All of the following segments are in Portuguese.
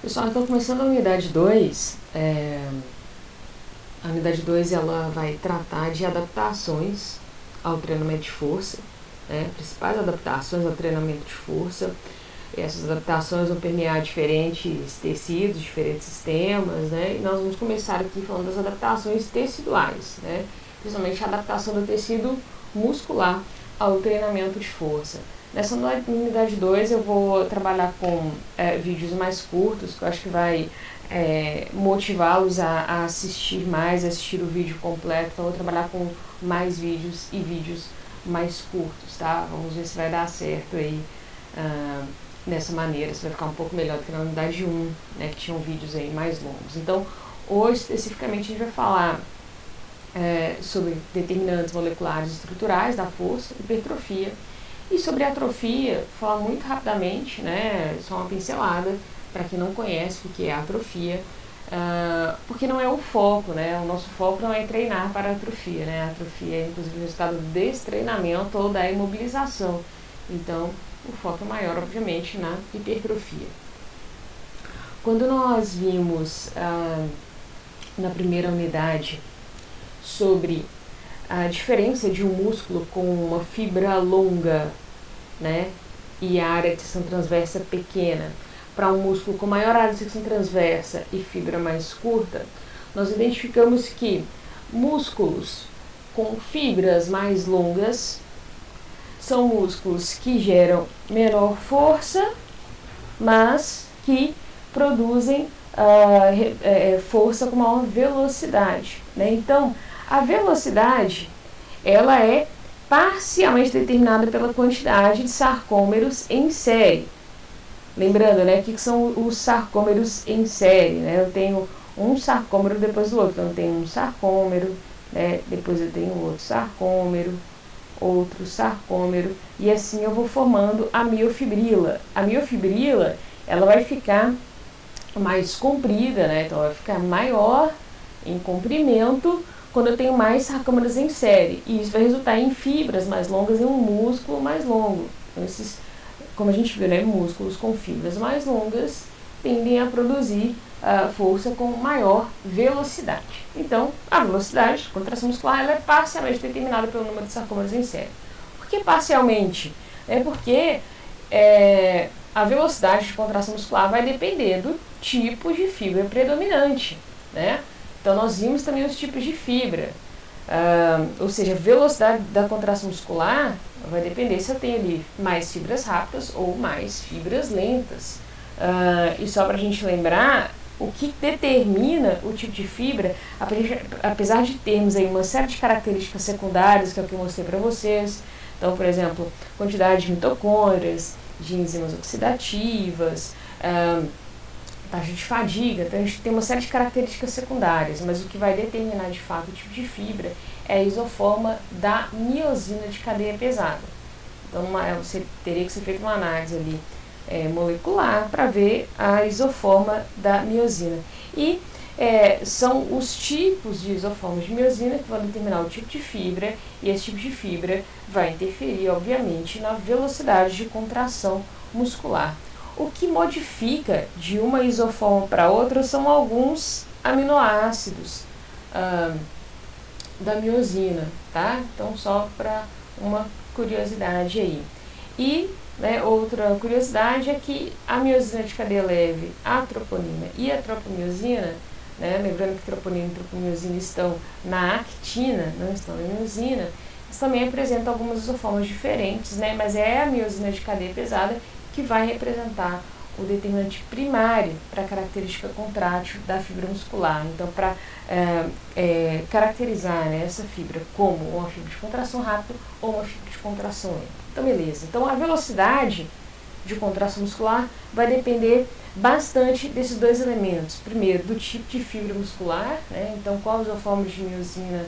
Pessoal, então começando a unidade 2, a unidade 2 ela vai tratar de adaptações ao treinamento de força, né? Principais adaptações ao treinamento de força. Essas adaptações vão permear diferentes tecidos, diferentes sistemas, né? E nós vamos começar aqui falando das adaptações teciduais, né? Principalmente a adaptação do tecido muscular ao treinamento de força. Nessa unidade 2 eu vou trabalhar com vídeos mais curtos, que eu acho que vai motivá-los a assistir mais, assistir o vídeo completo. Então eu vou trabalhar com mais vídeos e vídeos mais curtos, tá? Vamos ver se vai dar certo aí dessa maneira, se vai ficar um pouco melhor do que na unidade 1, né, que tinham vídeos aí mais longos. Então hoje especificamente a gente vai falar sobre determinantes moleculares e estruturais da força, hipertrofia. E sobre atrofia, falar muito rapidamente, né, só uma pincelada, para quem não conhece o que é atrofia, porque não é o foco, né, o nosso foco não é treinar para atrofia, né, a atrofia é inclusive o resultado do destreinamento ou da imobilização, então o foco é maior, obviamente, na hipertrofia. Quando nós vimos na primeira unidade sobre a diferença de um músculo com uma fibra longa, né, e a área de secção transversa pequena, para um músculo com maior área de secção transversa e fibra mais curta, nós identificamos que músculos com fibras mais longas são músculos que geram menor força, mas que produzem força com maior velocidade, né? Então, a velocidade, ela é parcialmente determinada pela quantidade de sarcômeros em série. Lembrando, né, o que são os sarcômeros em série, né? Eu tenho um sarcômero depois do outro. Então, eu tenho um sarcômero, né, depois eu tenho outro sarcômero, e assim eu vou formando a miofibrila. A miofibrila, ela vai ficar mais comprida, né? Então, vai ficar maior em comprimento quando eu tenho mais sarcômeros em série, e isso vai resultar em fibras mais longas e um músculo mais longo. Então, esses, como a gente viu, né, músculos com fibras mais longas tendem a produzir força com maior velocidade. Então, a velocidade de contração muscular ela é parcialmente determinada pelo número de sarcômeros em série. Por que parcialmente? É porque a velocidade de contração muscular vai depender do tipo de fibra predominante, né? Então, nós vimos também os tipos de fibra, ou seja, a velocidade da contração muscular vai depender se eu tenho ali mais fibras rápidas ou mais fibras lentas. E só para a gente lembrar, o que determina o tipo de fibra, apesar de termos aí uma série de características secundárias, que é o que eu mostrei para vocês. Então, por exemplo, quantidade de mitocôndrias, de enzimas oxidativas, taxa de fadiga, então a gente tem uma série de características secundárias, mas o que vai determinar de fato o tipo de fibra é a isoforma da miosina de cadeia pesada. Então você teria que ser feita uma análise ali molecular para ver a isoforma da miosina. E são os tipos de isoformas de miosina que vão determinar o tipo de fibra, e esse tipo de fibra vai interferir, obviamente, na velocidade de contração muscular. O que modifica de uma isoforma para outra são alguns aminoácidos da miosina, tá? Então, só para uma curiosidade aí. E outra curiosidade é que a miosina de cadeia leve, a troponina e a tropomiosina, né, lembrando que troponina e tropomiosina estão na actina, não estão na miosina, eles também apresentam algumas isoformas diferentes, né, mas é a miosina de cadeia pesada que vai representar o determinante primário para a característica contrátil da fibra muscular. Então, para caracterizar, né, essa fibra como uma fibra de contração rápida ou uma fibra de contração lenta. Então, beleza. Então, a velocidade de contração muscular vai depender bastante desses dois elementos. Primeiro, do tipo de fibra muscular, né? Então, qual isoforma de miosina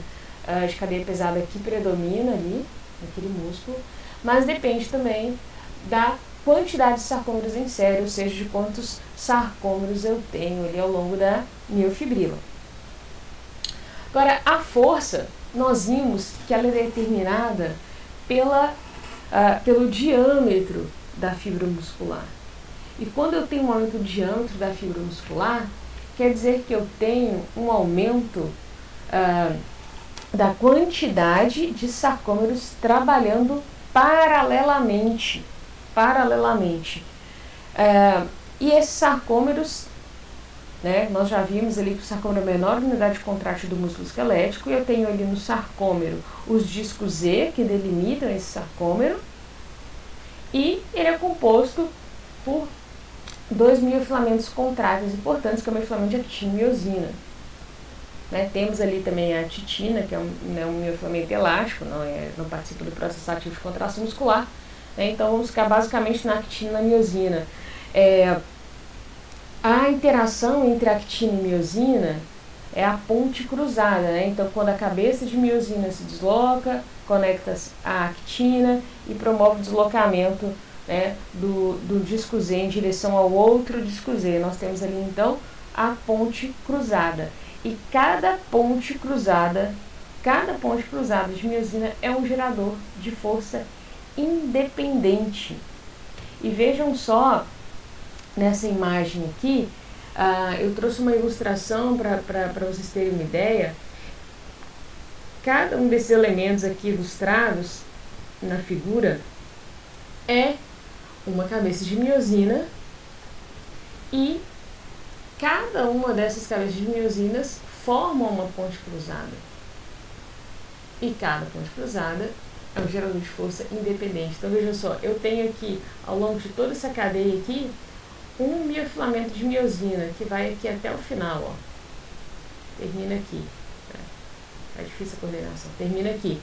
de cadeia pesada que predomina ali, naquele músculo, mas depende também da quantidade de sarcômeros em série, ou seja, de quantos sarcômeros eu tenho ali ao longo da miofibrila. Agora, a força, nós vimos que ela é determinada pelo diâmetro da fibra muscular. E quando eu tenho um aumento do diâmetro da fibra muscular, quer dizer que eu tenho um aumento da quantidade de sarcômeros trabalhando paralelamente. E esses sarcômeros, né, nós já vimos ali que o sarcômero é a menor unidade contrátil do músculo esquelético, e eu tenho ali no sarcômero os discos Z, que delimitam esse sarcômero, e ele é composto por dois miofilamentos contráteis importantes, que é o miofilamento de actina e miosina. Né, temos ali também a titina, que é um miofilamento elástico, não participa do processo ativo de contração muscular. Né, então vamos ficar basicamente na actina e na miosina. A interação entre actina e miosina é a ponte cruzada. Né? Então, quando a cabeça de miosina se desloca, conecta-se à actina e promove o deslocamento, né, do disco Z em direção ao outro disco Z. Nós temos ali, então, a ponte cruzada. E cada ponte cruzada de miosina é um gerador de força independente. E vejam só, nessa imagem aqui, eu trouxe uma ilustração para vocês terem uma ideia. Cada um desses elementos aqui ilustrados na figura é uma cabeça de miosina, e cada uma dessas cabeças de miosinas forma uma ponte cruzada. E cada ponte cruzada é um gerador de força independente. Então veja só, eu tenho aqui, ao longo de toda essa cadeia aqui, um miofilamento de miosina, que vai aqui até o final, ó. Termina aqui. É difícil a coordenação. Termina aqui.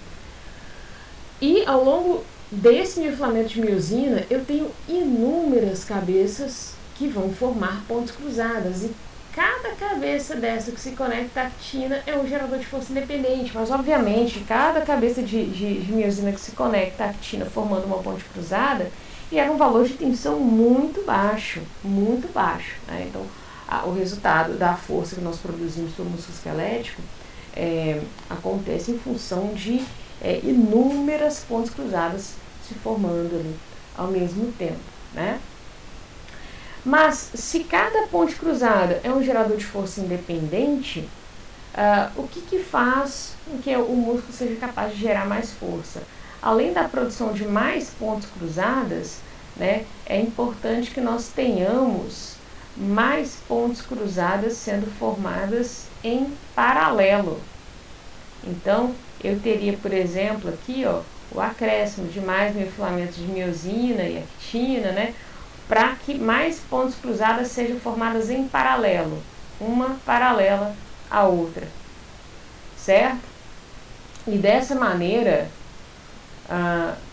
E ao longo desse miofilamento de miosina, eu tenho inúmeras cabeças que vão formar pontes cruzadas. E cada cabeça dessa que se conecta à actina é um gerador de força independente. Mas, obviamente, cada cabeça de miosina que se conecta à actina formando uma ponte cruzada gera um valor de tensão muito baixo. Né? Então, o resultado da força que nós produzimos pelo músculo esquelético acontece em função de inúmeras pontes cruzadas se formando ali ao mesmo tempo, né? Mas se cada ponte cruzada é um gerador de força independente, o que faz com que o músculo seja capaz de gerar mais força? Além da produção de mais pontes cruzadas, né, é importante que nós tenhamos mais pontes cruzadas sendo formadas em paralelo. Então, eu teria, por exemplo, aqui, ó, o acréscimo de mais miofilamentos de miosina e actina, né, para que mais pontes cruzadas sejam formadas em paralelo, uma paralela à outra, certo? E dessa maneira,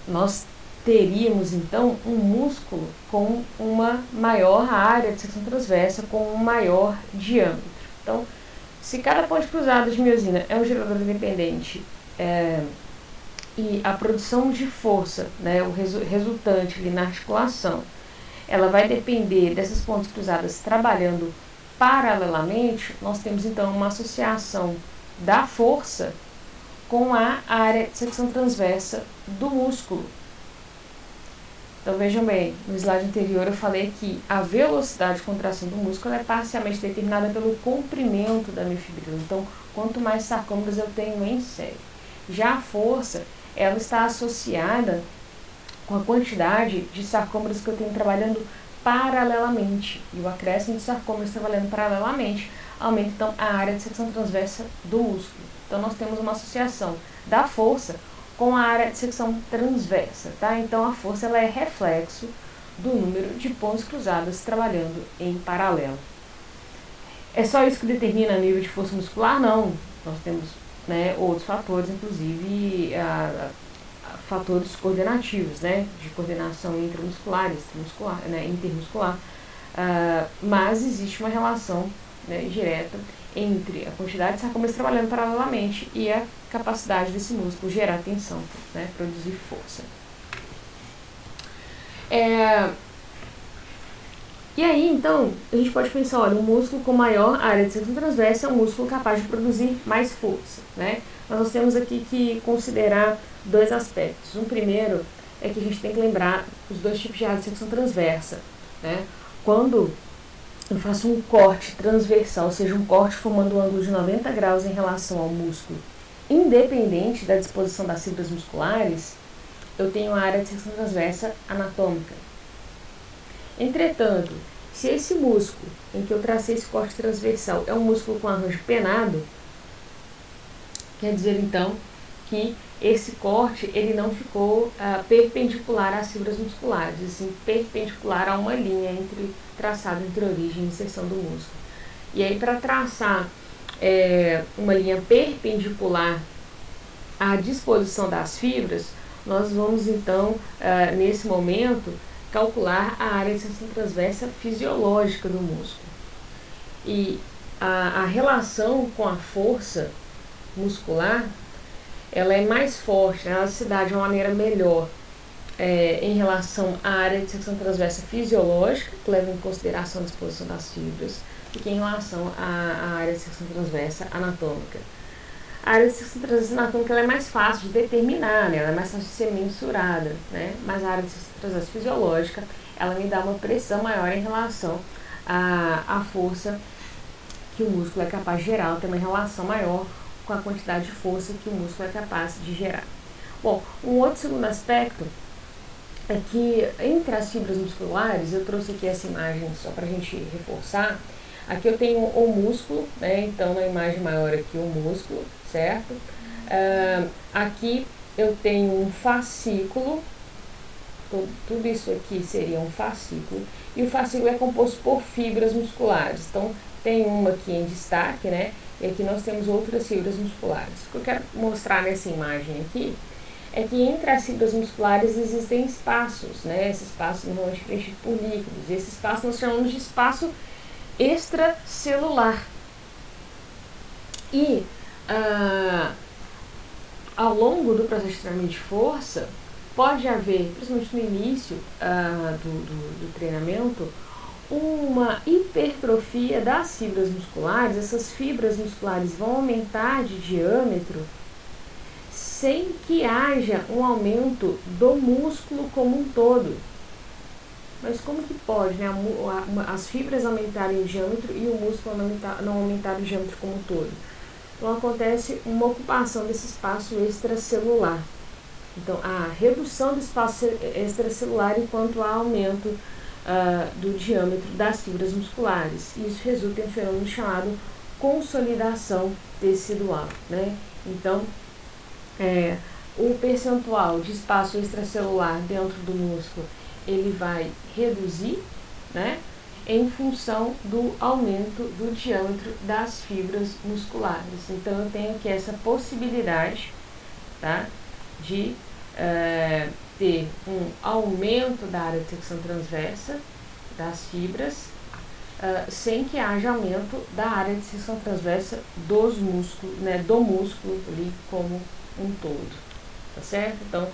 nós teríamos, então, um músculo com uma maior área de secção transversa, com um maior diâmetro. Então, se cada ponte cruzada de miosina é um gerador independente e a produção de força, né, o resultante ali na articulação, ela vai depender dessas pontes cruzadas trabalhando paralelamente, nós temos então uma associação da força com a área de secção transversa do músculo. Então vejam bem, no slide anterior eu falei que a velocidade de contração do músculo é parcialmente determinada pelo comprimento da miofibrila. Então, quanto mais sarcômeros eu tenho em série. Já a força, ela está associada com a quantidade de sarcômeros que eu tenho trabalhando paralelamente. E o acréscimo de sarcômeros trabalhando paralelamente aumenta, então, a área de secção transversa do músculo. Então, nós temos uma associação da força com a área de secção transversa, tá? Então, a força ela é reflexo do número de pontes cruzadas trabalhando em paralelo. É só isso que determina o nível de força muscular? Não. Nós temos, né, outros fatores, inclusive fatores coordenativos, né, de coordenação intramuscular, extramuscular, né, intermuscular, mas existe uma relação, né, direta entre a quantidade de sarcômeros trabalhando paralelamente e a capacidade desse músculo gerar tensão, né, produzir força. E aí, então, a gente pode pensar, olha, um músculo com maior área de secção transversa é um músculo capaz de produzir mais força, né? Mas nós temos aqui que considerar dois aspectos. Um primeiro é que a gente tem que lembrar os dois tipos de área de secção transversa, né? quando eu faço um corte transversal, ou seja, um corte formando um ângulo de 90 graus em relação ao músculo, independente da disposição das fibras musculares, eu tenho a área de secção transversa anatômica. Entretanto, se esse músculo em que eu tracei esse corte transversal é um músculo com arranjo penado, quer dizer então que esse corte ele não ficou perpendicular às fibras musculares, assim, perpendicular a uma linha traçada entre origem e inserção do músculo. E aí, para traçar uma linha perpendicular à disposição das fibras, nós vamos então, nesse momento, calcular a área de secção transversa fisiológica do músculo. E a relação com a força muscular, ela é mais forte, né? Ela se dá de uma maneira melhor em relação à área de secção transversa fisiológica, que leva em consideração a disposição das fibras, do que em relação à área de secção transversa anatômica. A área de secção transversa anatômica ela é mais fácil de determinar, né? Ela é mais fácil de ser mensurada, né? Mas a área de secção transversa fisiológica, ela me dá uma precisão maior em relação à força que o músculo é capaz de gerar, ela tem uma relação maior com a quantidade de força que o músculo é capaz de gerar. Bom, um outro segundo aspecto é que entre as fibras musculares, eu trouxe aqui essa imagem só para a gente reforçar. Aqui eu tenho o músculo, né? Então na imagem maior aqui o músculo, certo? Aqui eu tenho um fascículo, tudo isso aqui seria um fascículo, e o fascículo é composto por fibras musculares. Então tem uma aqui em destaque, né? E aqui nós temos outras fibras musculares. O que eu quero mostrar nessa imagem aqui é que entre as fibras musculares existem espaços, né? Esses espaços normalmente preenchidos por líquidos. E esse espaço nós chamamos de espaço extracelular. E ao longo do processo de treinamento de força, pode haver, principalmente no início do treinamento, uma hipertrofia das fibras musculares. Essas fibras musculares vão aumentar de diâmetro sem que haja um aumento do músculo como um todo. Mas como que pode, né, as fibras aumentarem o diâmetro e o músculo não aumentar o diâmetro como um todo? Então acontece uma ocupação desse espaço extracelular. Então a redução do espaço extracelular enquanto há aumento do diâmetro das fibras musculares. Isso resulta em um fenômeno chamado consolidação tecidual, né? Então, o percentual de espaço extracelular dentro do músculo, ele vai reduzir, né? Em função do aumento do diâmetro das fibras musculares. Então, eu tenho aqui essa possibilidade, tá? De ter um aumento da área de secção transversa das fibras, sem que haja aumento da área de secção transversa dos músculos, né, do músculo ali como um todo, tá certo? Então,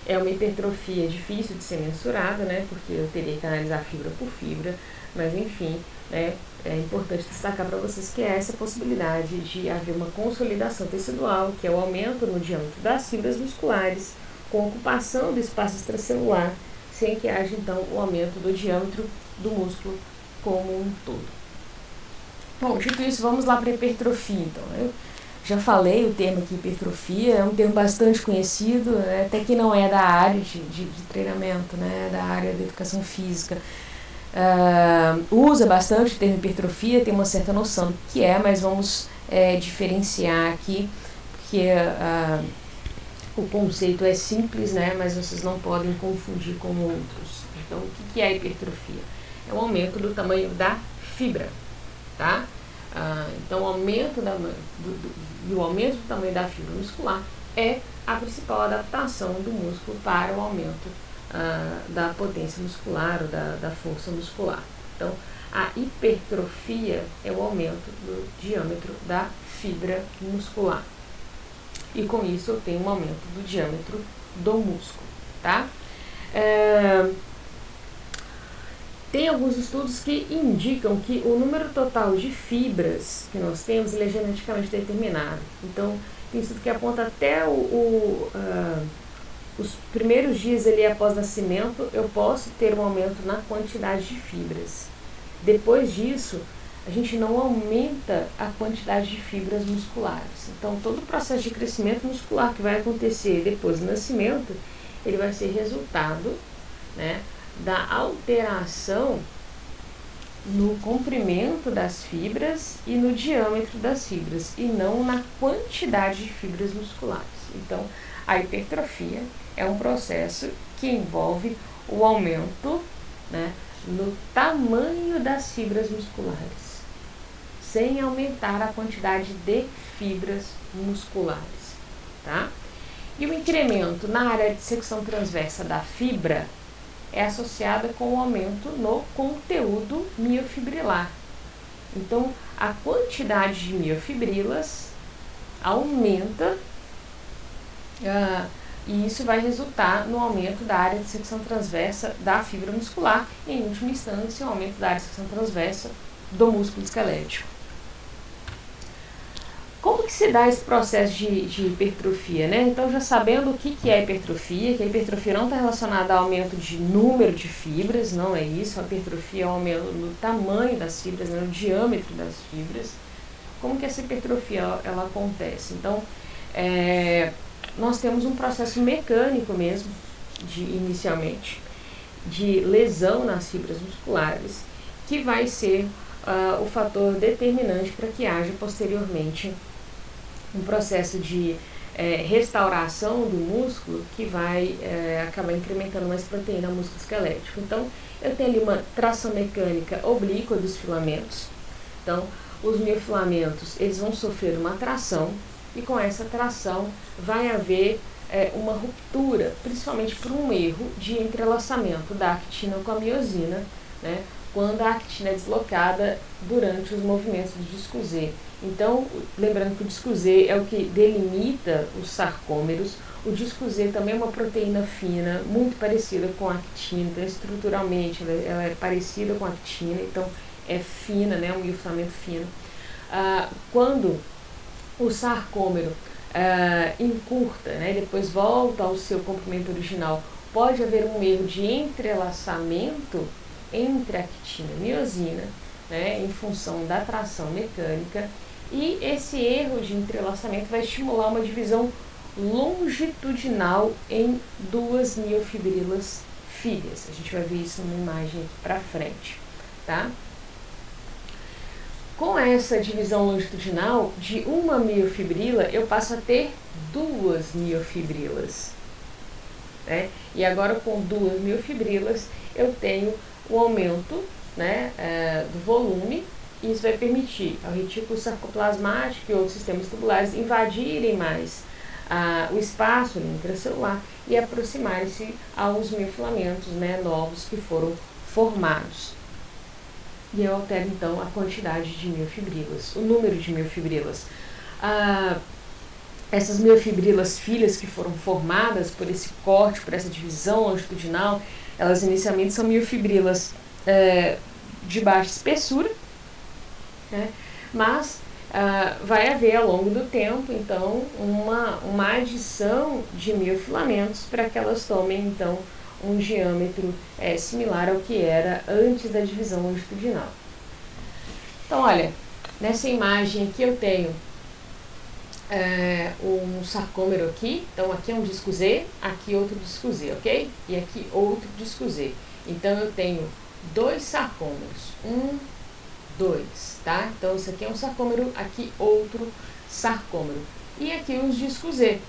é uma hipertrofia difícil de ser mensurada, né, porque eu teria que analisar fibra por fibra, mas enfim, né, é importante destacar para vocês que é essa possibilidade de haver uma consolidação tecidual, que é o aumento no diâmetro das fibras musculares, com ocupação do espaço extracelular, sem que haja então o aumento do diâmetro do músculo como um todo. Bom, dito isso, vamos lá para a hipertrofia. Então, eu já falei o termo aqui, hipertrofia, é um termo bastante conhecido, né, até que não é da área de treinamento, né, da área da educação física. Usa bastante o termo hipertrofia, tem uma certa noção do que é, mas vamos diferenciar aqui, porque o conceito é simples, né, mas vocês não podem confundir com outros. Então, o que é a hipertrofia? É o aumento do tamanho da fibra, tá? Então, o aumento do tamanho da fibra muscular é a principal adaptação do músculo para o aumento da potência muscular ou da força muscular. Então, a hipertrofia é o aumento do diâmetro da fibra muscular. E com isso eu tenho um aumento do diâmetro do músculo, tá? Tem alguns estudos que indicam que o número total de fibras que nós temos ele é geneticamente determinado. Então, tem estudo que aponta até os primeiros dias ali após nascimento, eu posso ter um aumento na quantidade de fibras. Depois disso, a gente não aumenta a quantidade de fibras musculares. Então, todo o processo de crescimento muscular que vai acontecer depois do nascimento, ele vai ser resultado, né, da alteração no comprimento das fibras e no diâmetro das fibras, e não na quantidade de fibras musculares. Então, a hipertrofia é um processo que envolve o aumento, né, no tamanho das fibras musculares, sem aumentar a quantidade de fibras musculares, tá? E o incremento na área de secção transversa da fibra é associada com o aumento no conteúdo miofibrilar. Então, a quantidade de miofibrilas aumenta, e isso vai resultar no aumento da área de secção transversa da fibra muscular e, em última instância, o aumento da área de secção transversa do músculo esquelético. Como que se dá esse processo de hipertrofia, né? Então, já sabendo o que é hipertrofia, que a hipertrofia não está relacionada ao aumento de número de fibras, não é isso. A hipertrofia é um aumento no tamanho das fibras, né, no diâmetro das fibras. Como que essa hipertrofia ela acontece? Então, nós temos um processo mecânico mesmo, inicialmente, de lesão nas fibras musculares, que vai ser o fator determinante para que haja posteriormente um processo de restauração do músculo que vai acabar incrementando mais proteína no músculo esquelético. Então, eu tenho ali uma tração mecânica oblíqua dos filamentos. Então, os miofilamentos, eles vão sofrer uma tração, e com essa tração vai haver uma ruptura, principalmente por um erro de entrelaçamento da actina com a miosina, né, quando a actina é deslocada durante os movimentos do disco Z. Então, lembrando que o disco Z é o que delimita os sarcômeros. O disco Z também é uma proteína fina, muito parecida com a actina, então estruturalmente ela é parecida com a actina, então é fina, né, um miofilamento fino. Quando o sarcômero encurta, né, depois volta ao seu comprimento original, pode haver um erro de entrelaçamento entre actina e miosina, né, em função da tração mecânica, e esse erro de entrelaçamento vai estimular uma divisão longitudinal em duas miofibrilas filhas. A gente vai ver isso numa imagem aqui para frente, tá? Com essa divisão longitudinal de uma miofibrila, eu passo a ter duas miofibrilas, né? E agora, com duas miofibrilas, eu tenho o aumento, né, do volume, e isso vai permitir ao retículo sarcoplasmático e outros sistemas tubulares invadirem mais o espaço intracelular e aproximarem-se aos miofilamentos, né, novos que foram formados. E eu altero, então, a quantidade de miofibrilas, o número de miofibrilas. Essas miofibrilas filhas que foram formadas por esse corte, por essa divisão longitudinal, elas inicialmente são miofibrilas de baixa espessura, né? Mas vai haver ao longo do tempo, então, uma adição de miofilamentos para que elas tomem, então, um diâmetro similar ao que era antes da divisão longitudinal. Então, olha, nessa imagem aqui eu tenho um sarcômero aqui, então aqui é um disco Z, aqui outro disco Z, ok? E aqui outro disco Z. Então eu tenho dois sarcômeros, 1, 2, tá? Então isso aqui é um sarcômero, aqui outro sarcômero. E aqui os discos Z,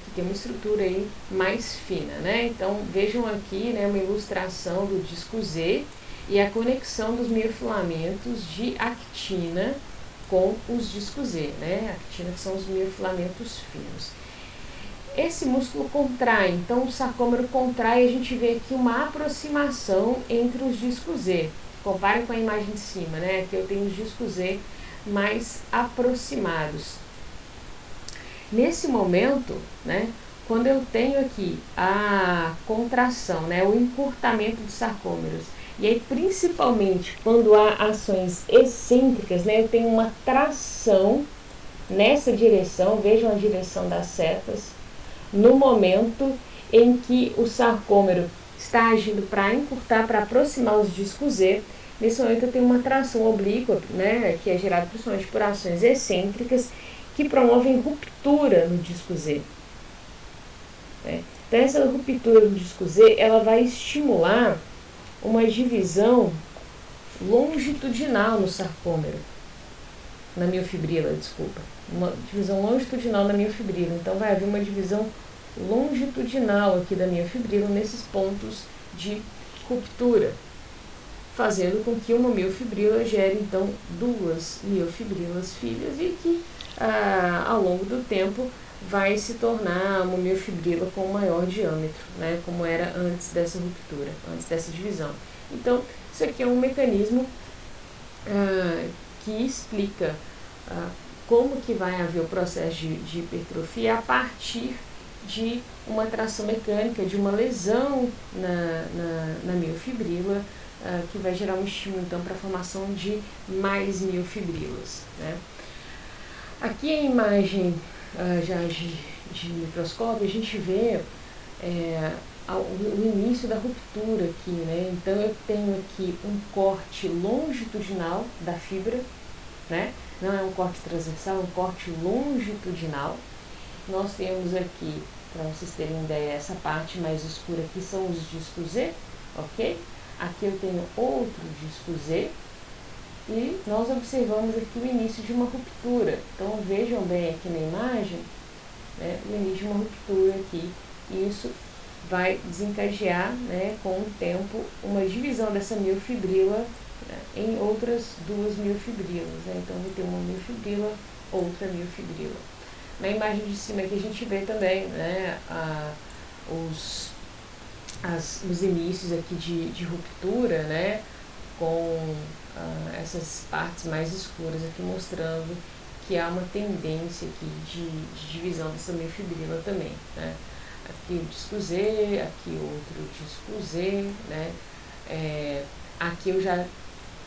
que tem uma estrutura aí mais fina, né? Então vejam aqui, né, uma ilustração do disco Z e a conexão dos miofilamentos de actina com os discos Z, né? Actina, que são os miofilamentos finos. Esse músculo contrai, então o sarcômero contrai, e a gente vê aqui uma aproximação entre os discos Z. Comparem com a imagem de cima, né? Aqui eu tenho os discos Z mais aproximados. Nesse momento, né, quando eu tenho aqui a contração, né, o encurtamento dos sarcômeros, e aí principalmente quando há ações excêntricas, né, eu tenho uma tração nessa direção, vejam a direção das setas. No momento em que o sarcômero está agindo para encurtar, para aproximar os discos Z. Nesse momento eu tenho uma tração oblíqua, né, que é gerada principalmente por ações excêntricas que promovem ruptura no disco Z. Né? Então essa ruptura no disco Z, ela vai estimular uma divisão longitudinal no sarcômero, na miofibrila, desculpa. Uma divisão longitudinal da miofibrila. Então vai haver uma divisão longitudinal aqui da miofibrila nesses pontos de ruptura, fazendo com que uma miofibrila gere então duas miofibrilas filhas e que ao longo do tempo vai se tornar uma miofibrila com maior diâmetro, né, como era antes dessa ruptura, antes dessa divisão. Então, isso aqui é um mecanismo que explica como que vai haver o processo de hipertrofia a partir de uma tração mecânica, de uma lesão na miofibrila, que vai gerar um estímulo então para a formação de mais miofibrilas, né? Aqui a imagem já de microscópio, a gente vê o início da ruptura aqui, né? Então eu tenho aqui um corte longitudinal da fibra, né? Não é um corte transversal, é um corte longitudinal. Nós temos aqui, para vocês terem ideia, essa parte mais escura aqui são os discos Z, ok? Aqui eu tenho outro disco Z e nós observamos aqui o início de uma ruptura. Então vejam bem aqui na imagem, né, o início de uma ruptura aqui, e isso vai desencadear, né, com o tempo, uma divisão dessa miofibrila, né, em outras duas miofibrilas, né? Então vai ter uma miofibrila, outra miofibrila. Na imagem de cima aqui a gente vê também, né, os inícios aqui de ruptura, né, com essas partes mais escuras aqui mostrando que há uma tendência aqui de divisão dessa miofibrila também, né. Aqui o disco Z, aqui outro disco Z, né. Aqui eu já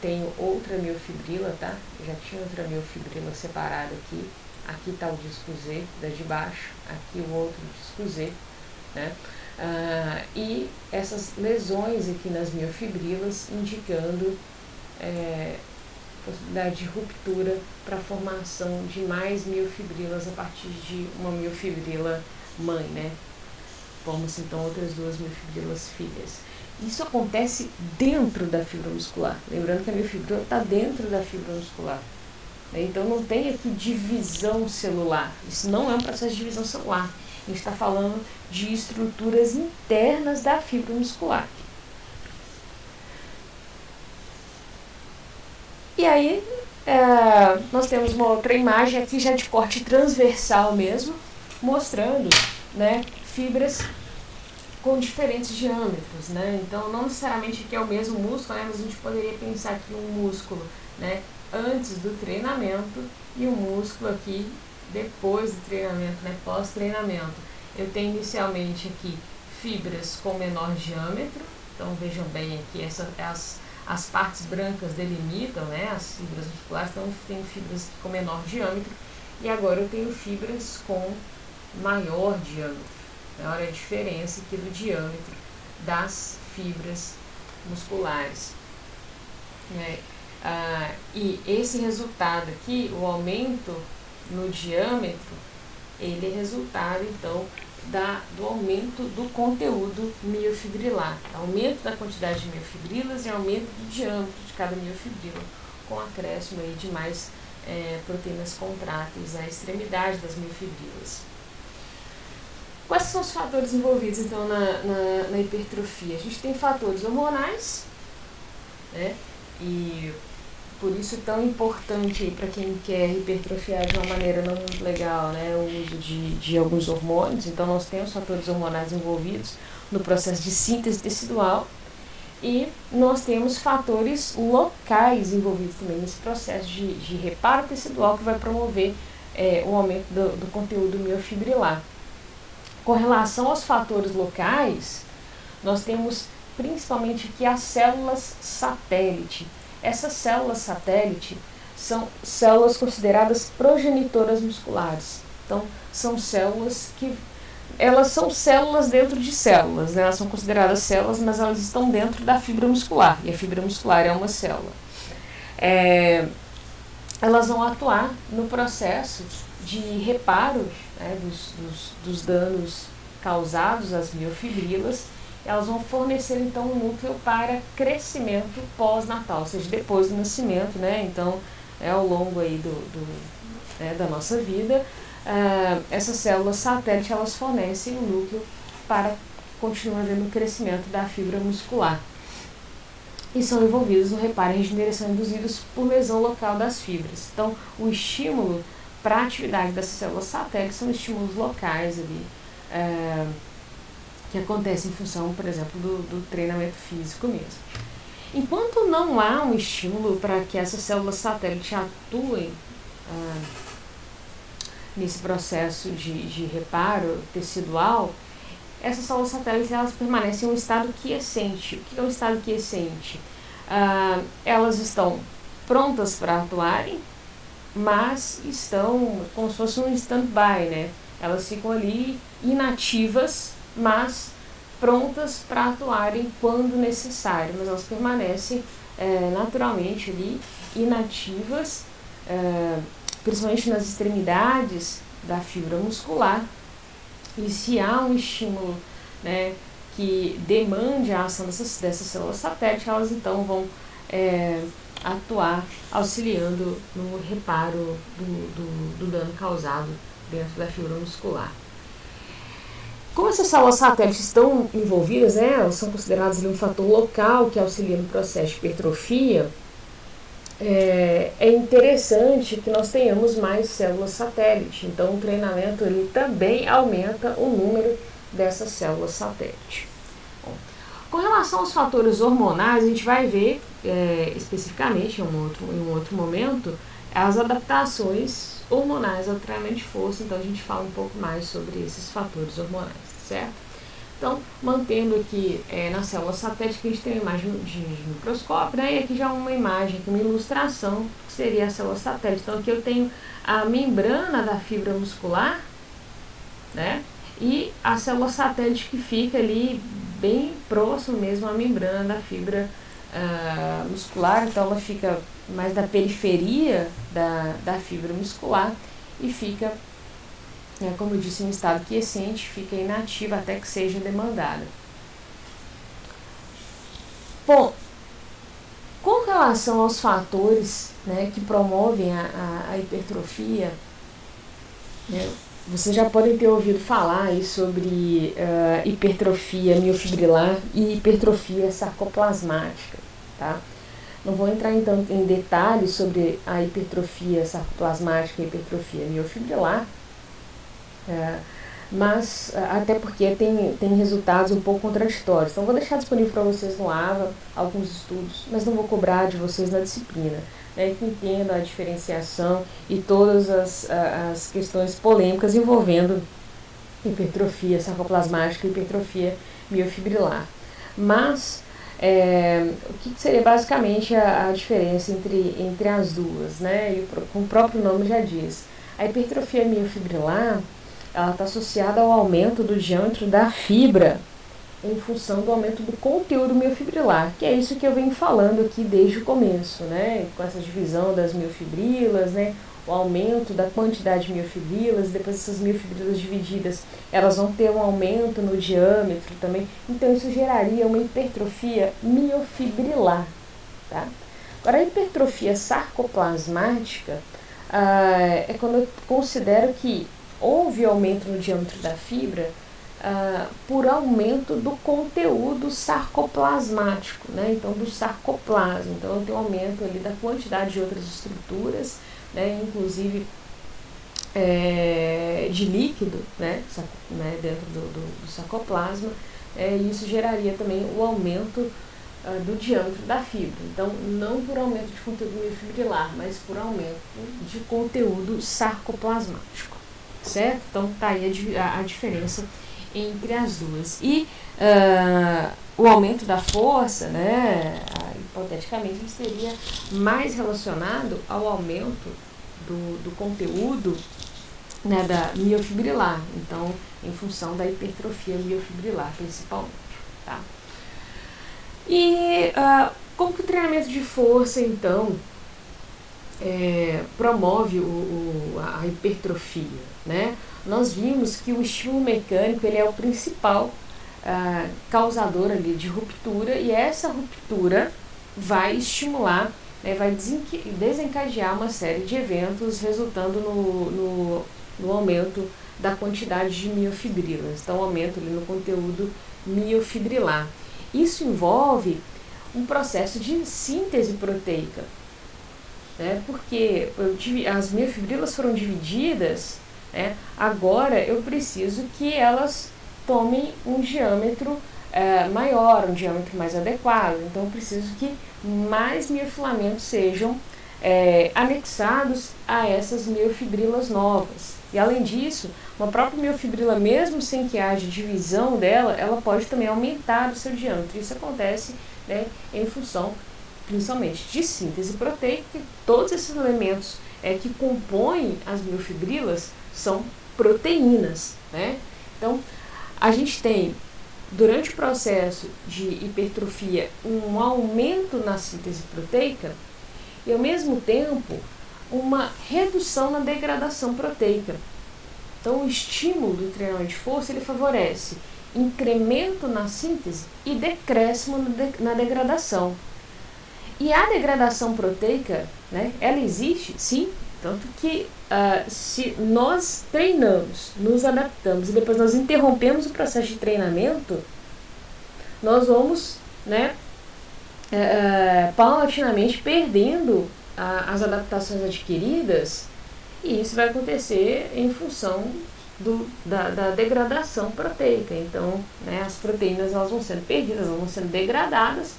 tenho outra miofibrila, tá? Eu já tinha outra miofibrila separada aqui. Aqui está o disco Z, da de baixo, aqui o outro disco Z, né? E essas lesões aqui nas miofibrilas indicando possibilidade de ruptura para a formação de mais miofibrilas a partir de uma miofibrila mãe, né? Formam-se então outras duas miofibrilas filhas. Isso acontece dentro da fibra muscular. Lembrando que a miofibrila está dentro da fibra muscular. Então não tem aqui divisão celular. Isso não é um processo de divisão celular. A gente está falando de estruturas internas da fibra muscular. E aí nós temos uma outra imagem aqui já de corte transversal mesmo, mostrando, né, fibras com diferentes diâmetros, né? Então não necessariamente aqui é o mesmo músculo, né, mas a gente poderia pensar aqui um músculo, né, antes do treinamento e um músculo aqui depois do treinamento, né, pós-treinamento. Eu tenho inicialmente aqui fibras com menor diâmetro, então vejam bem aqui, as partes brancas delimitam, né, as fibras musculares, então eu tenho fibras com menor diâmetro e agora eu tenho fibras com maior diâmetro. Olha a diferença aqui do diâmetro das fibras musculares, né? E esse resultado aqui, o aumento no diâmetro, ele é resultado então do aumento do conteúdo miofibrilar, aumento da quantidade de miofibrilas e aumento do diâmetro de cada miofibrila, com acréscimo aí de mais proteínas contráteis à extremidade das miofibrilas. Quais são os fatores envolvidos então na hipertrofia? A gente tem fatores hormonais, né? E por isso tão importante para quem quer hipertrofiar de uma maneira não muito legal, né, o uso de alguns hormônios. Então nós temos fatores hormonais envolvidos no processo de síntese tecidual e nós temos fatores locais envolvidos também nesse processo de reparo tecidual que vai promover o aumento do conteúdo miofibrilar. Com relação aos fatores locais, nós temos principalmente aqui as células satélite. Essas células satélite são células consideradas progenitoras musculares. Então, são células que elas são células dentro de células, né? Elas são consideradas células, mas elas estão dentro da fibra muscular, e a fibra muscular é uma célula. Elas vão atuar no processo de reparo, né, dos danos causados às miofibrilas. Elas vão fornecer então um núcleo para crescimento pós-natal, ou seja, depois do nascimento, né? Então, ao longo aí da nossa vida, essas células satélite elas fornecem um núcleo para continuar havendo o crescimento da fibra muscular. E são envolvidos no reparo e regeneração induzidos por lesão local das fibras. Então, o estímulo para a atividade dessas células satélites são estímulos locais ali, que acontecem em função, por exemplo, do treinamento físico mesmo. Enquanto não há um estímulo para que essas células satélites atuem nesse processo de reparo tecidual, essas células satélites elas permanecem em um estado quiescente. O que é um estado quiescente? Elas estão prontas para atuarem, mas estão como se fosse um stand-by, né? Elas ficam ali inativas, mas prontas para atuarem quando necessário, mas elas permanecem naturalmente ali inativas, principalmente nas extremidades da fibra muscular. E se há um estímulo, né, que demande a ação dessas células satélites, elas então vão atuar auxiliando no reparo do dano causado dentro da fibra muscular. Como essas células satélites estão envolvidas, né, elas são consideradas ali um fator local que auxilia no processo de hipertrofia, é interessante que nós tenhamos mais células satélite. Então, o treinamento ele também aumenta o número dessas células satélite. Bom, com relação aos fatores hormonais, a gente vai ver especificamente em um outro momento as adaptações hormonais ao treinamento de força. Então, a gente fala um pouco mais sobre esses fatores hormonais, certo? Então, mantendo aqui na célula satélite, que a gente tem uma imagem de microscópio, né? E aqui já uma imagem, uma ilustração, que seria a célula satélite. Então, aqui eu tenho a membrana da fibra muscular, né? E a célula satélite que fica ali bem próximo mesmo à membrana da fibra muscular. Então, ela fica mais da periferia da fibra muscular e fica, como eu disse, em estado quiescente, fica inativa até que seja demandada. Bom, com relação aos fatores, né, que promovem a hipertrofia, né, vocês já podem ter ouvido falar aí sobre hipertrofia miofibrilar e hipertrofia sarcoplasmática, tá? Não vou entrar então em detalhes sobre a hipertrofia sarcoplasmática e a hipertrofia miofibrilar, mas até porque tem resultados um pouco contraditórios. Então, vou deixar disponível para vocês no AVA alguns estudos, mas não vou cobrar de vocês na disciplina, né, que entendam a diferenciação e todas as questões polêmicas envolvendo hipertrofia sarcoplasmática e hipertrofia miofibrilar. Mas, o que seria basicamente a diferença entre as duas, né? E como o próprio nome já diz, a hipertrofia miofibrilar ela está associada ao aumento do diâmetro da fibra em função do aumento do conteúdo miofibrilar, que é isso que eu venho falando aqui desde o começo, né? Com essa divisão das miofibrilas, né? O aumento da quantidade de miofibrilas, depois essas miofibrilas divididas, elas vão ter um aumento no diâmetro também, então isso geraria uma hipertrofia miofibrilar, tá? Agora, a hipertrofia sarcoplasmática é quando eu considero que houve aumento no diâmetro da fibra por aumento do conteúdo sarcoplasmático, né? Então, do sarcoplasma. Então, tem um aumento ali da quantidade de outras estruturas, né? Inclusive de líquido, né? Dentro do sarcoplasma, e isso geraria também o aumento do diâmetro da fibra. Então, não por aumento de conteúdo miofibrilar, mas por aumento de conteúdo sarcoplasmático. Certo? Então, tá aí a diferença entre as duas. E o aumento da força, né, hipoteticamente, seria mais relacionado ao aumento do conteúdo, né, da miofibrilar. Então, em função da hipertrofia miofibrilar, principalmente, tá? E como que o treinamento de força, então, promove a hipertrofia, né? Nós vimos que o estímulo mecânico ele é o principal causador ali de ruptura, e essa ruptura vai estimular, vai desencadear uma série de eventos, resultando no aumento da quantidade de miofibrilas, então aumento ali no conteúdo miofibrilar. Isso envolve um processo de síntese proteica, né? Porque as miofibrilas foram divididas, né? Agora eu preciso que elas tomem um diâmetro maior, um diâmetro mais adequado. Então eu preciso que mais miofilamentos sejam anexados a essas miofibrilas novas. E além disso, uma própria miofibrila, mesmo sem que haja divisão dela, ela pode também aumentar o seu diâmetro. Isso acontece, né, em função principalmente de síntese proteica. Todos esses elementos que compõem as miofibrilas são proteínas, né? Então, a gente tem, durante o processo de hipertrofia, um aumento na síntese proteica e, ao mesmo tempo, uma redução na degradação proteica. Então, o estímulo do treinamento de força ele favorece incremento na síntese e decréscimo na degradação. E a degradação proteica, né, ela existe, sim, tanto que se nós treinamos, nos adaptamos e depois nós interrompemos o processo de treinamento, nós vamos, né, paulatinamente perdendo as adaptações adquiridas, e isso vai acontecer em função da degradação proteica. Então, né, as proteínas elas vão sendo perdidas, elas vão sendo degradadas,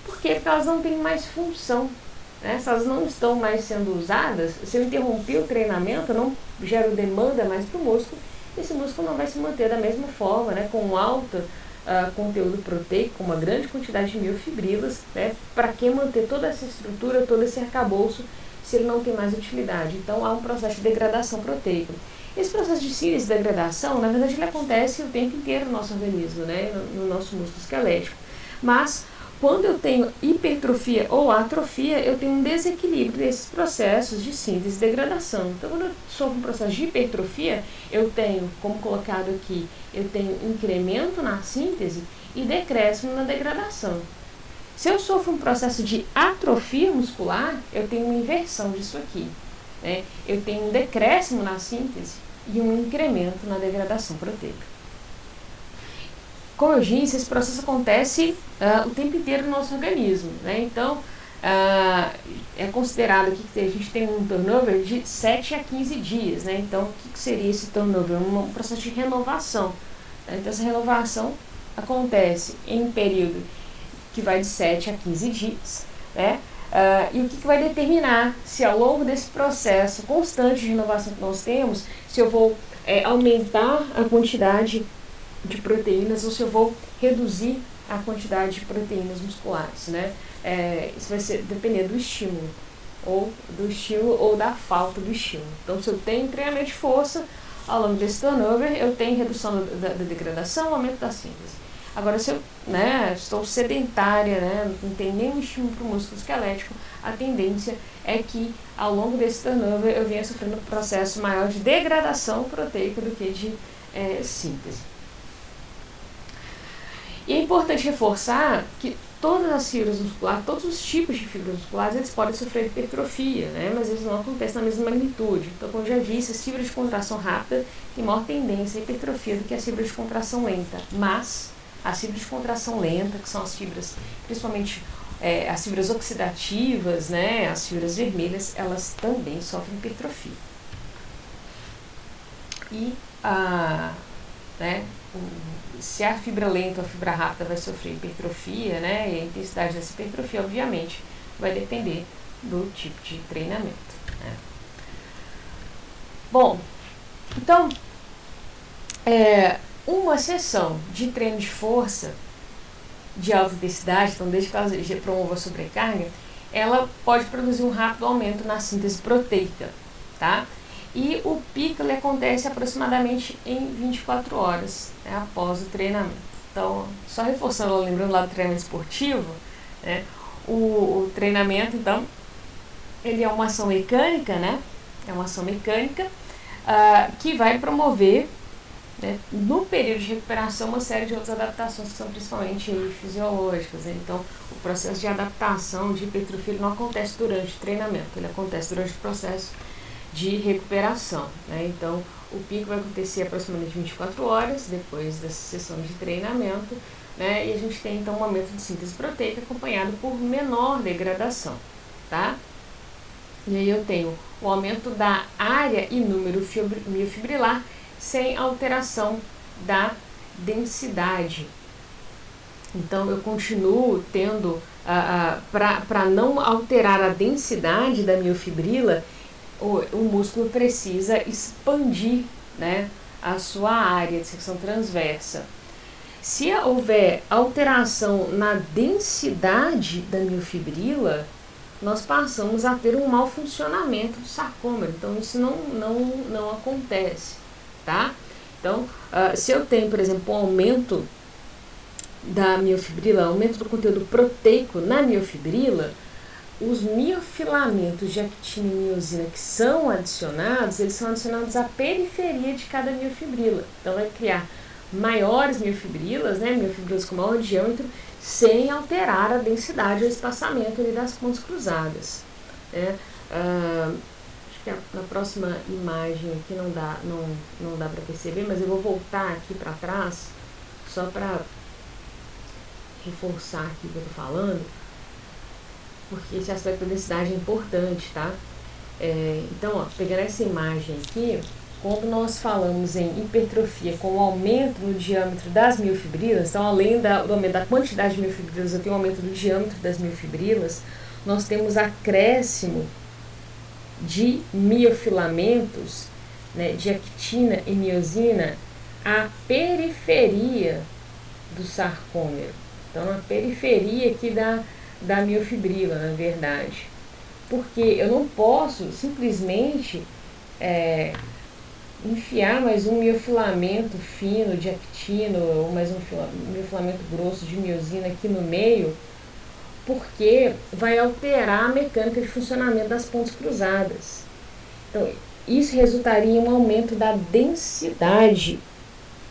porque elas não têm mais função, né? Se elas não estão mais sendo usadas, se eu interromper o treinamento, eu não gero demanda mais para o músculo, esse músculo não vai se manter da mesma forma, né, com alto conteúdo proteico, com uma grande quantidade de miofibrilas, né? Para que manter toda essa estrutura, todo esse arcabouço, se ele não tem mais utilidade? Então há um processo de degradação proteica. Esse processo de síntese e degradação, na verdade, ele acontece o tempo inteiro no nosso organismo, né, no nosso músculo esquelético. Mas quando eu tenho hipertrofia ou atrofia, eu tenho um desequilíbrio desses processos de síntese e degradação. Então, quando eu sofro um processo de hipertrofia, eu tenho, como colocado aqui, eu tenho incremento na síntese e decréscimo na degradação. Se eu sofro um processo de atrofia muscular, eu tenho uma inversão disso aqui, né? Eu tenho um decréscimo na síntese e um incremento na degradação proteica. Como eu disse, esse processo acontece o tempo inteiro no nosso organismo, né? Então, é considerado aqui que a gente tem um turnover de 7 a 15 dias, né? Então, o que seria esse turnover? Um processo de renovação, né? Então, essa renovação acontece em um período que vai de 7 a 15 dias, né? E o que vai determinar se ao longo desse processo constante de renovação que nós temos, se eu vou aumentar a quantidade de proteínas ou se eu vou reduzir a quantidade de proteínas musculares, né? Isso vai depender do estímulo, ou da falta do estímulo. Então, se eu tenho treinamento de força, ao longo desse turnover, eu tenho redução da degradação, aumento da síntese. Agora, se eu estou sedentária, né, não tem nenhum estímulo para o músculo esquelético, a tendência é que, ao longo desse turnover, eu venha sofrendo um processo maior de degradação proteica do que de síntese. E é importante reforçar que todas as fibras musculares, todos os tipos de fibras musculares, eles podem sofrer hipertrofia, né? Mas eles não acontecem na mesma magnitude. Então, como eu já disse, as fibras de contração rápida têm maior tendência à hipertrofia do que as fibras de contração lenta. Mas as fibras de contração lenta, que são as fibras, principalmente as fibras oxidativas, né? As fibras vermelhas, elas também sofrem hipertrofia. E se a fibra lenta ou a fibra rápida vai sofrer hipertrofia, né, e a intensidade dessa hipertrofia, obviamente, vai depender do tipo de treinamento, né. Bom, então, uma sessão de treino de força de alta intensidade, então desde que ela promova a sobrecarga, ela pode produzir um rápido aumento na síntese proteica, tá? E o pico ele acontece aproximadamente em 24 horas, né, após o treinamento. Então, só reforçando, lembrando lá do treinamento esportivo, né, o treinamento, então, ele é uma ação mecânica, né? É uma ação mecânica que vai promover, né, no período de recuperação, uma série de outras adaptações que são principalmente fisiológicas, né? Então, o processo de adaptação de hipertrofia não acontece durante o treinamento, ele acontece durante o processo de recuperação, né? Então, o pico vai acontecer aproximadamente 24 horas depois dessa sessão de treinamento, né? E a gente tem, então, um aumento de síntese proteica acompanhado por menor degradação, tá? E aí eu tenho o aumento da área e número miofibrilar sem alteração da densidade. Então, eu continuo tendo, para não alterar a densidade da miofibrila, o músculo precisa expandir, né, a sua área de secção transversa. Se houver alteração na densidade da miofibrila, nós passamos a ter um mau funcionamento do sarcômero. Então, isso não acontece, tá? Então, se eu tenho, por exemplo, um aumento da miofibrila, aumento do conteúdo proteico na miofibrila, os miofilamentos de actina e miosina que são adicionados, eles são adicionados à periferia de cada miofibrila. Então, vai criar maiores miofibrilas, né, miofibrilas com maior diâmetro, sem alterar a densidade ou espaçamento ali das pontas cruzadas, né? Acho que na próxima imagem aqui não dá para perceber, mas eu vou voltar aqui para trás, só para reforçar aqui o que eu estou falando, porque esse aspecto da densidade é importante, tá? Então, ó, pegando essa imagem aqui, quando nós falamos em hipertrofia com o aumento no diâmetro das miofibrilas, então além do aumento da quantidade de miofibrilas, eu tenho um aumento do diâmetro das miofibrilas, nós temos acréscimo de miofilamentos, né, de actina e miosina à periferia do sarcômero. Então, na periferia aqui da miofibrila, na verdade. Porque eu não posso simplesmente enfiar mais um miofilamento fino de actina ou mais um miofilamento grosso de miosina aqui no meio, porque vai alterar a mecânica de funcionamento das pontas cruzadas. Então, isso resultaria em um aumento da densidade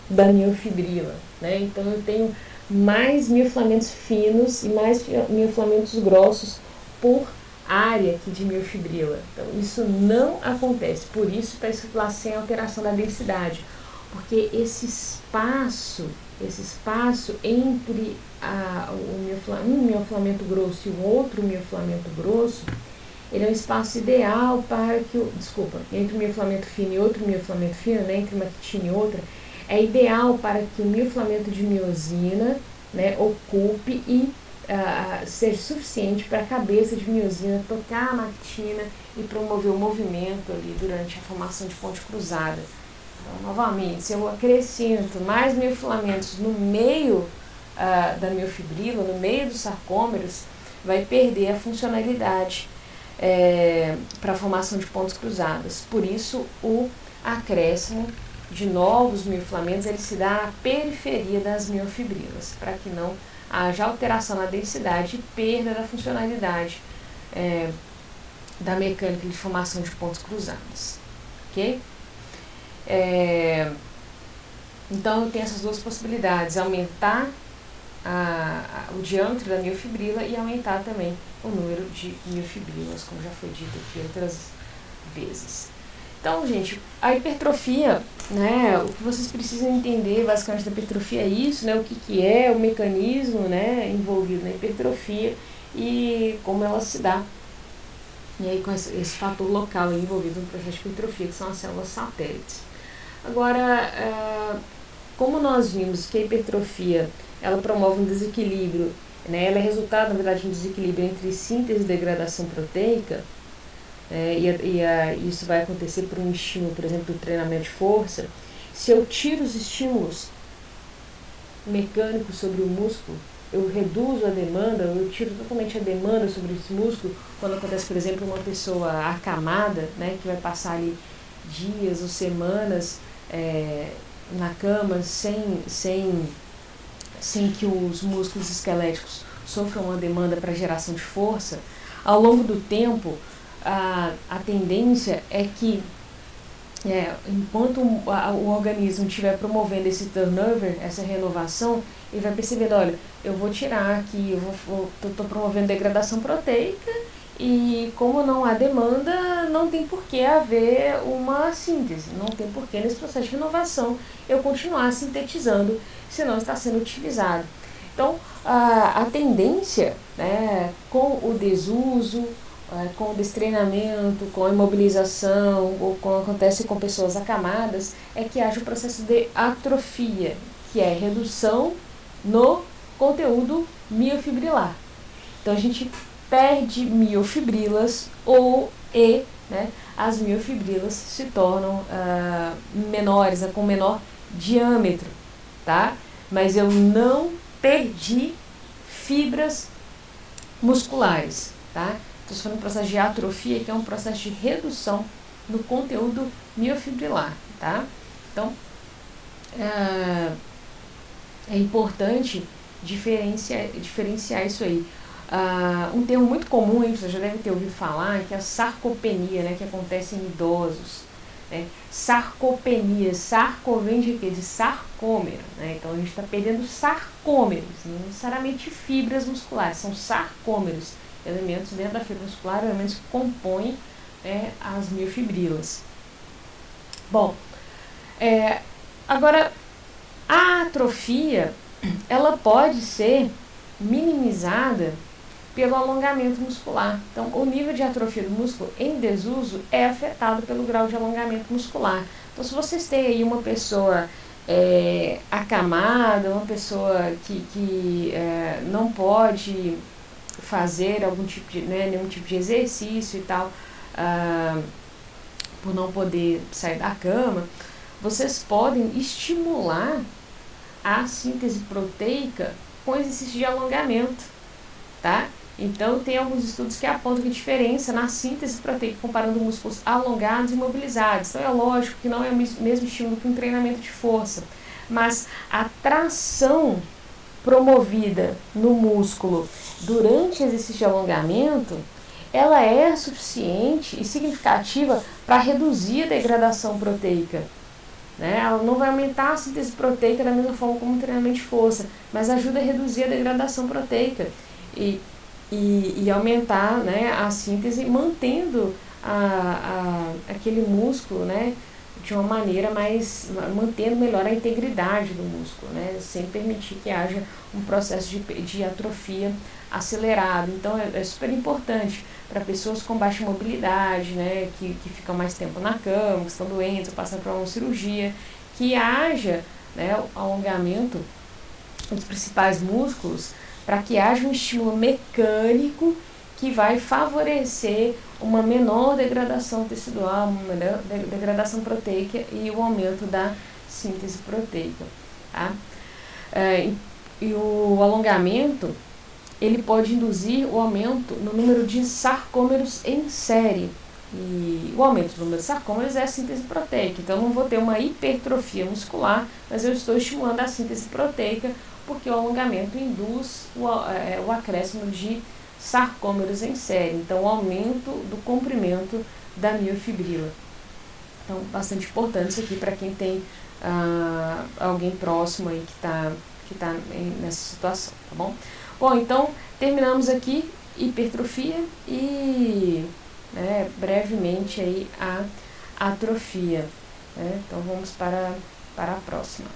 da miofibrila, né? Então, eu tenho mais miofilamentos finos e mais miofilamentos grossos por área aqui de miofibrila. Então, isso não acontece. Por isso, está escrito lá sem alteração da densidade. Porque esse espaço entre um miofilamento grosso e um outro miofilamento grosso, ele é um espaço ideal para que entre um miofilamento fino e outro miofilamento fino, né, entre uma actina e outra, é ideal para que o miofilamento de miosina, né, ocupe e seja suficiente para a cabeça de miosina tocar na actina e promover o movimento ali durante a formação de ponte cruzada. Então, novamente, se eu acrescento mais miofilamentos no meio da miofibrila, no meio dos sarcômeros, vai perder a funcionalidade para a formação de pontos cruzadas. Por isso, o acréscimo de novos miofilamentos ele se dá na periferia das miofibrilas, para que não haja alteração na densidade e perda da funcionalidade da mecânica de formação de pontos cruzados. Ok? Então, eu tenho essas duas possibilidades: aumentar o diâmetro da miofibrila e aumentar também o número de miofibrilas, como já foi dito aqui outras vezes. Então, gente, a hipertrofia, né, o que vocês precisam entender basicamente da hipertrofia é isso, né, o que é o mecanismo, né, envolvido na hipertrofia e como ela se dá. E aí com esse fator local envolvido no processo de hipertrofia, que são as células satélites. Agora, como nós vimos que a hipertrofia ela promove um desequilíbrio, né, ela é resultado, na verdade, de um desequilíbrio entre síntese e degradação proteica, isso vai acontecer por um estímulo, por exemplo, do treinamento de força. Se eu tiro os estímulos mecânicos sobre o músculo, eu reduzo a demanda, eu tiro totalmente a demanda sobre esse músculo, quando acontece, por exemplo, uma pessoa acamada, né, que vai passar ali dias ou semanas na cama sem que os músculos esqueléticos sofram uma demanda para geração de força, ao longo do tempo, a tendência é que, enquanto o organismo estiver promovendo esse turnover, essa renovação, ele vai percebendo, olha, eu vou tirar aqui, estou promovendo degradação proteica, e como não há demanda, não tem por que haver uma síntese, não tem por que nesse processo de renovação eu continuar sintetizando, se não está sendo utilizado. Então, a tendência, né, com o desuso, com o destreinamento, com a imobilização, ou como acontece com pessoas acamadas, é que haja o processo de atrofia, que é redução no conteúdo miofibrilar. Então, a gente perde miofibrilas né, as miofibrilas se tornam menores, com menor diâmetro, tá? Mas eu não perdi fibras musculares, tá? Estou falando do processo de atrofia, que é um processo de redução no conteúdo miofibrilar, tá? Então, é importante diferenciar isso aí. Um termo muito comum, hein, você já deve ter ouvido falar, que é a sarcopenia, né, que acontece em idosos. Né? Sarcopenia, sarco vem de quê? De sarcômero. Né? Então a gente está perdendo sarcômeros, não necessariamente fibras musculares, são sarcômeros, elementos dentro da fibra muscular, elementos que compõem as miofibrilas. Bom, agora a atrofia, ela pode ser minimizada pelo alongamento muscular. Então, o nível de atrofia do músculo em desuso é afetado pelo grau de alongamento muscular. Então, se vocês têm aí uma pessoa acamada, uma pessoa que não pode fazer algum tipo de, nenhum tipo de exercício e tal, por não poder sair da cama, vocês podem estimular a síntese proteica com exercício de alongamento, tá? Então, tem alguns estudos que apontam que a diferença na síntese proteica comparando músculos alongados e mobilizados. Então, é lógico que não é o mesmo estímulo que um treinamento de força, mas a tração promovida no músculo durante o exercício de alongamento, ela é suficiente e significativa para reduzir a degradação proteica. Né? Ela não vai aumentar a síntese proteica da mesma forma como um treinamento de força, mas ajuda a reduzir a degradação proteica e aumentar, né, a síntese, mantendo aquele músculo, né, de uma maneira mantendo melhor a integridade do músculo, né, sem permitir que haja um processo de atrofia acelerado. Então é super importante para pessoas com baixa mobilidade, né, que ficam mais tempo na cama, que estão doentes ou passando por uma cirurgia, que haja, né, o alongamento dos principais músculos, para que haja um estímulo mecânico que vai favorecer uma menor degradação tecidual, uma menor degradação proteica e o aumento da síntese proteica. Tá? E o alongamento, ele pode induzir o aumento no número de sarcômeros em série. E o aumento do número de sarcômeros é a síntese proteica. Então, eu não vou ter uma hipertrofia muscular, mas eu estou estimulando a síntese proteica, porque o alongamento induz o acréscimo de sarcômeros em série. Então, o aumento do comprimento da miofibrila. Então, bastante importante isso aqui para quem tem alguém próximo aí que tá nessa situação, tá bom? Bom, então, terminamos aqui hipertrofia e brevemente aí a atrofia. Né? Então, vamos para a próxima.